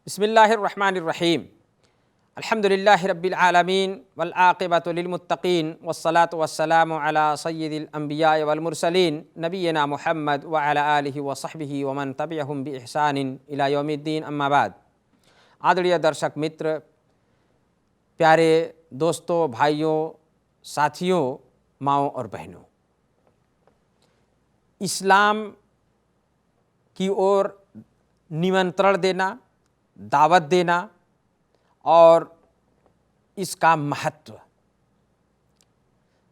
बिस्मिल्लाहिर्रहमानिर्रहीम। अल्हम्दुलिल्लाहि रब्बिल आलमीन वल आक़िबतु लिल मुत्तक़ीन वस्सलातु वस्सलामु अला सय्यिदिल अंबिया वल मुरसलीन नबिय्यिना मुहम्मद व अला आलिहि व सहबिहि व मन तबिअहुम बि इहसानिन इला यौमिद्दीन, अम्मा बाद। आदरणीय दर्शक मित्र, प्यारे दोस्तों, भाइयों, साथियों, माँओं और बहनों, इस्लाम की ओर निमंत्रण देना, दावत देना और इसका महत्व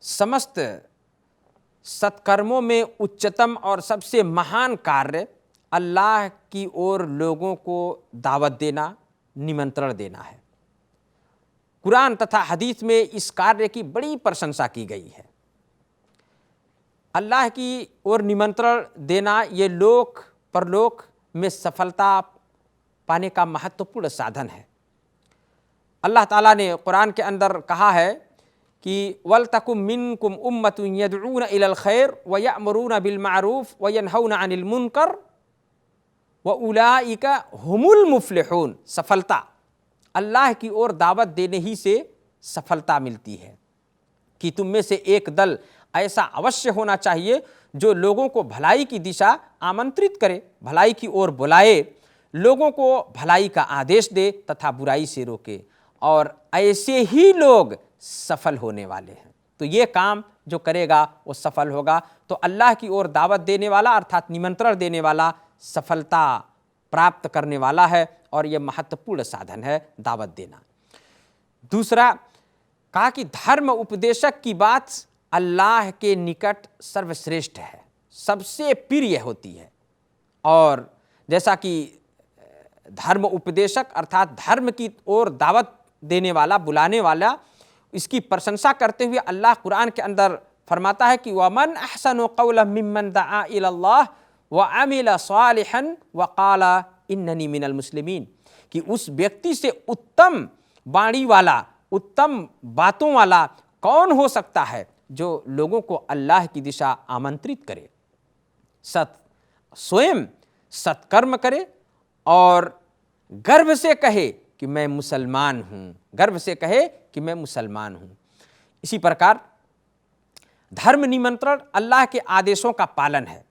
समस्त सत्कर्मों में उच्चतम और सबसे महान कार्य अल्लाह की ओर लोगों को दावत देना, निमंत्रण देना है। कुरान तथा हदीस में इस कार्य की बड़ी प्रशंसा की गई है। अल्लाह की ओर निमंत्रण देना ये लोक परलोक में सफलता पाने का महत्वपूर्ण साधन है। अल्लाह ताला ने कुरान के अंदर कहा है कि वलतकुम मिनकुम उम्मतुन यदऊना इलल खैर व यअमुरूना बिल मारूफ व यनहौना अनिल मुनकर व उलाइका हुमुल मुफ्लिहून। सफलता अल्लाह की ओर दावत देने ही से सफलता मिलती है कि तुम में से एक दल ऐसा अवश्य होना चाहिए जो लोगों को भलाई की दिशा आमंत्रित करे, भलाई की ओर बुलाए, लोगों को भलाई का आदेश दे तथा बुराई से रोके, और ऐसे ही लोग सफल होने वाले हैं। तो ये काम जो करेगा वो सफल होगा। तो अल्लाह की ओर दावत देने वाला अर्थात निमंत्रण देने वाला सफलता प्राप्त करने वाला है और यह महत्वपूर्ण साधन है दावत देना। दूसरा कहा कि धर्म उपदेशक की बात अल्लाह के निकट सर्वश्रेष्ठ है, सबसे प्रिय होती है। और जैसा कि धर्म उपदेशक अर्थात धर्म की ओर दावत देने वाला, बुलाने वाला, इसकी प्रशंसा करते हुए अल्लाह कुरान के अंदर फरमाता है कि वमन अहसनु क़ौलन मिम्मन दआ इलल्लाह व अमिल सालिहन व क़ाला इन्ननी मिनल मुस्लिमीन, कि उस व्यक्ति से उत्तम वाणी वाला, उत्तम बातों वाला कौन हो सकता है जो लोगों को अल्लाह की दिशा आमंत्रित करे, स्वयं सत्कर्म करे और गर्व से कहे कि मैं मुसलमान हूँ, गर्व से कहे कि मैं मुसलमान हूँ। इसी प्रकार धर्म निमंत्रण अल्लाह के आदेशों का पालन है।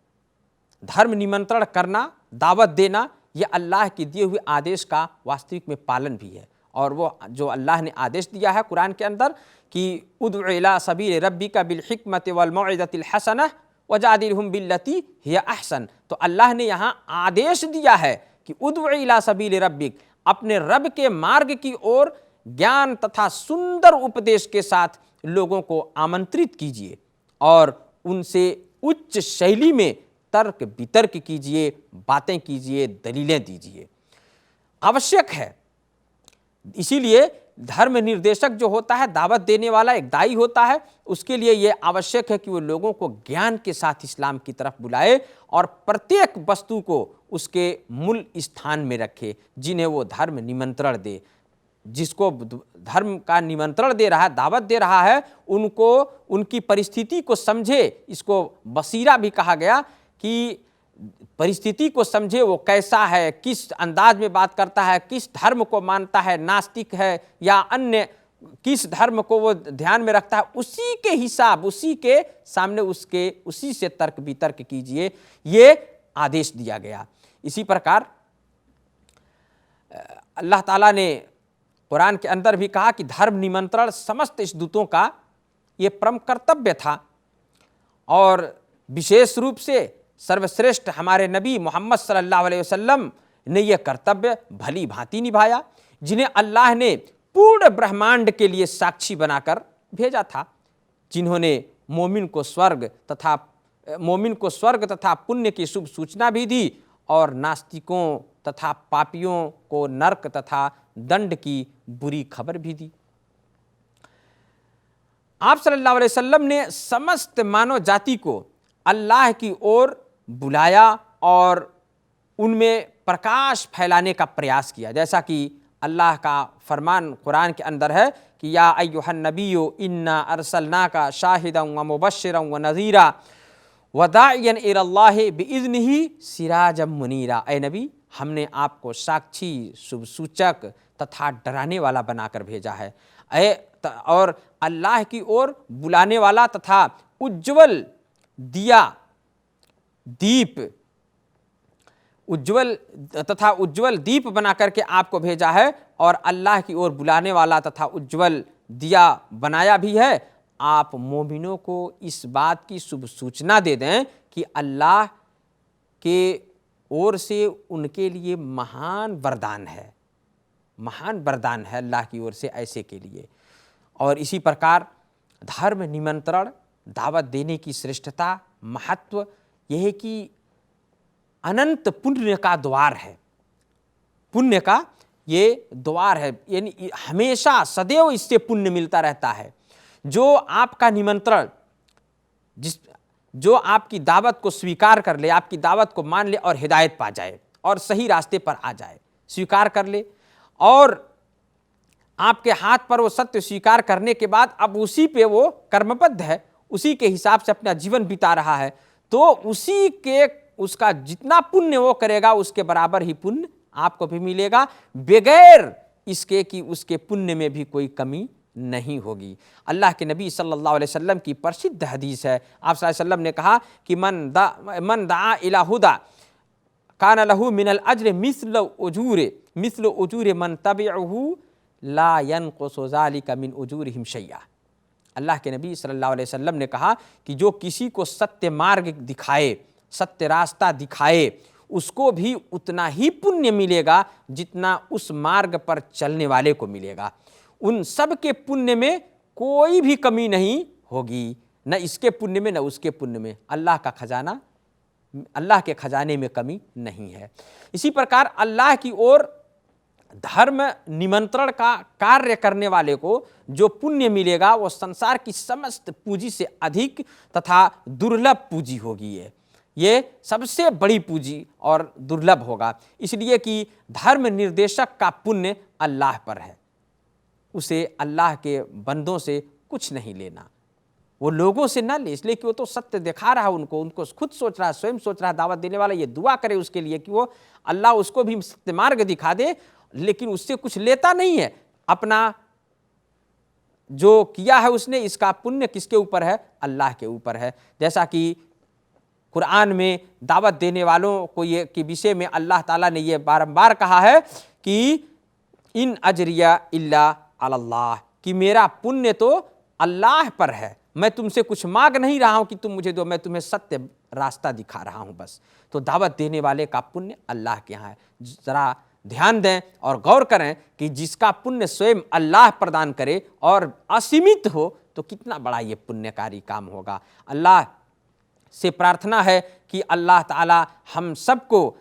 धर्म निमंत्रण करना, दावत देना, यह अल्लाह के दिए हुए आदेश का वास्तविक में पालन भी है। और वो जो अल्लाह ने आदेश दिया है कुरान के अंदर कि उदउ इला सबील रब्बिका बिल हिकमति वल मौइज़तिल हसनह वजादिलहुम बिल्लती हिया अहसन। तो अल्लाह ने यहाँ आदेश दिया है कि उदउ इला सबील रब्बिक, अपने रब के मार्ग की ओर ज्ञान तथा सुंदर उपदेश के साथ लोगों को आमंत्रित कीजिए और उनसे उच्च शैली में तर्क वितर्क कीजिए, बातें कीजिए, दलीलें दीजिए। आवश्यक है। इसीलिए धर्म निर्देशक जो होता है, दावत देने वाला एक दाई होता है, उसके लिए यह आवश्यक है कि वो लोगों को ज्ञान के साथ इस्लाम की तरफ बुलाए और प्रत्येक वस्तु को उसके मूल स्थान में रखे जिन्हें वो धर्म निमंत्रण दे। जिसको धर्म का निमंत्रण दे रहा है, दावत दे रहा है, उनको उनकी परिस्थिति को समझे। इसको बसीरा भी कहा गया कि परिस्थिति को समझे, वो कैसा है, किस अंदाज में बात करता है, किस धर्म को मानता है, नास्तिक है या अन्य किस धर्म को वो ध्यान में रखता है, उसी के हिसाब, उसी के सामने उसके उसी से तर्क वितर्क कीजिए, ये आदेश दिया गया। इसी प्रकार अल्लाह ताला ने कुरान के अंदर भी कहा कि धर्म निमंत्रण समस्त इस दूतों का ये परम कर्तव्य था और विशेष रूप से सर्वश्रेष्ठ हमारे नबी मोहम्मद सल्लल्लाहु अलैहि वसल्लम ने यह कर्तव्य भली भांति निभाया, जिन्हें अल्लाह ने पूर्ण ब्रह्मांड के लिए साक्षी बनाकर भेजा था, जिन्होंने मोमिन को स्वर्ग तथा पुण्य की शुभ सूचना भी दी और नास्तिकों तथा पापियों को नरक तथा दंड की बुरी खबर भी दी। आप सल्लल्लाहु अलैहि वसल्लम ने समस्त मानव जाति को अल्लाह की ओर बुलाया और उनमें प्रकाश फैलाने का प्रयास किया। जैसा कि अल्लाह का फरमान कुरान के अंदर है कि या अय्युहन नबिय्यु इन्ना अरसलनाका शाहिदन व मुबश्शिरन व नज़ीरा व दाइयन इलल्लाहि बिइज़्निही सिराजम मुनीरा। ऐ नबी, हमने आपको साक्षी, शुभ सूचक तथा डराने वाला बनाकर भेजा है और अल्लाह की ओर बुलाने वाला तथा उज्जवल दिया उज्जवल दीप बना करके आपको भेजा है और अल्लाह की ओर बुलाने वाला तथा उज्जवल दिया बनाया भी है। आप मोमिनों को इस बात की शुभ सूचना दे दें कि अल्लाह के ओर से उनके लिए महान वरदान है अल्लाह की ओर से ऐसे के लिए। और इसी प्रकार धर्म निमंत्रण, दावत देने की श्रेष्ठता, महत्व यह है कि अनंत पुण्य का द्वार है, पुण्य का ये द्वार है, यानी हमेशा सदैव इससे पुण्य मिलता रहता है। जो आपका निमंत्रण, जो आपकी दावत को स्वीकार कर ले, आपकी दावत को मान ले और हिदायत पा जाए और सही रास्ते पर आ जाए, स्वीकार कर ले और आपके हाथ पर वो सत्य स्वीकार करने के बाद अब उसी पे वो कर्मबद्ध है, उसी के हिसाब से अपना जीवन बिता रहा है, तो उसी के उसका जितना पुण्य वो करेगा उसके बराबर ही पुण्य आपको भी मिलेगा, बगैर इसके कि उसके पुण्य में भी कोई कमी नहीं होगी। अल्लाह के नबी सल्लल्लाहु अलैहि वसल्लम की प्रसिद्ध हदीस है, आप सल्लल्लाहु अलैहि वसल्लम ने कहा कि मन दा इला हुदा कान लहू मिनल अज्र मिस्ल उजूर मन तबिअहू ला यनकुसु ज़ालिका मिन उजूरिहिम शैआ। अल्लाह के नबी सल्लल्लाहु अलैहि वसल्लम ने कहा कि जो किसी को सत्य मार्ग दिखाए, सत्य रास्ता दिखाए, उसको भी उतना ही पुण्य मिलेगा जितना उस मार्ग पर चलने वाले को मिलेगा। उन सब के पुण्य में कोई भी कमी नहीं होगी, न इसके पुण्य में न उसके पुण्य में। अल्लाह के खजाने में कमी नहीं है। इसी प्रकार अल्लाह की ओर धर्म निमंत्रण का कार्य करने वाले को जो पुण्य मिलेगा वो संसार की समस्त पूंजी से अधिक तथा दुर्लभ पूंजी होगी। ये सबसे बड़ी पूंजी और दुर्लभ होगा, इसलिए कि धर्म निर्देशक का पुण्य अल्लाह पर है, उसे अल्लाह के बंदों से कुछ नहीं लेना, वो लोगों से ना ले, इसलिए कि वो तो सत्य दिखा रहा है उनको खुद सोच रहा है, स्वयं सोच रहा है। दावत देने वाला ये दुआ करे उसके लिए कि वो अल्लाह उसको भी सत्य मार्ग दिखा दे, लेकिन उससे कुछ लेता नहीं है। अपना जो किया है उसने, इसका पुण्य किसके ऊपर है? अल्लाह के ऊपर है। जैसा कि कुरान में दावत देने वालों को ये के विषय में अल्लाह ताला ने ये बारंबार कहा है कि इन अजरिया इल्ला अल्लाह, कि मेरा पुण्य तो अल्लाह पर है, मैं तुमसे कुछ मांग नहीं रहा हूं कि तुम मुझे दो, मैं तुम्हें सत्य रास्ता दिखा रहा हूं बस। तो दावत देने वाले का पुण्य अल्लाह के यहाँ है। जरा ध्यान दें और गौर करें कि जिसका पुण्य स्वयं अल्लाह प्रदान करे और असीमित हो तो कितना बड़ा ये पुण्यकारी काम होगा। अल्लाह से प्रार्थना है कि अल्लाह ताला हम सबको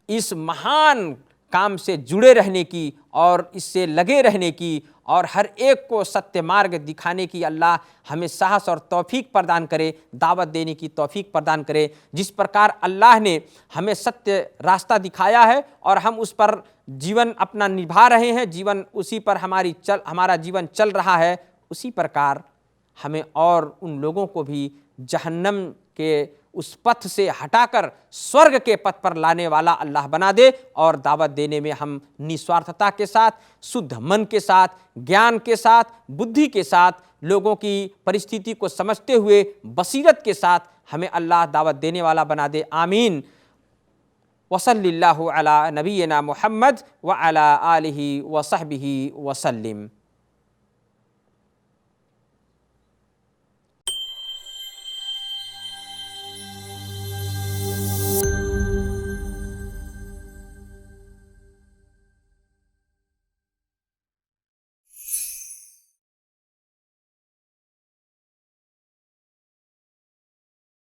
इस महान काम से जुड़े रहने की और इससे लगे रहने की और हर एक को सत्य मार्ग दिखाने की अल्लाह हमें साहस और तौफीक प्रदान करे, दावत देने की तौफीक प्रदान करे। जिस प्रकार अल्लाह ने हमें सत्य रास्ता दिखाया है और हम उस पर जीवन अपना निभा रहे हैं, जीवन उसी पर हमारा जीवन चल रहा है, उसी प्रकार हमें और उन लोगों को भी जहन्नम के उस पथ से हटाकर स्वर्ग के पथ पर लाने वाला अल्लाह बना दे। और दावत देने में हम निस्वार्थता के साथ, शुद्ध मन के साथ, ज्ञान के साथ, बुद्धि के साथ, लोगों की परिस्थिति को समझते हुए बसीरत के साथ हमें अल्लाह दावत देने वाला बना दे। आमीन। वसल्लिल्लाहु अला नबीना मुहम्मद व अला आलिहि व सहबिहि वसल्लिम।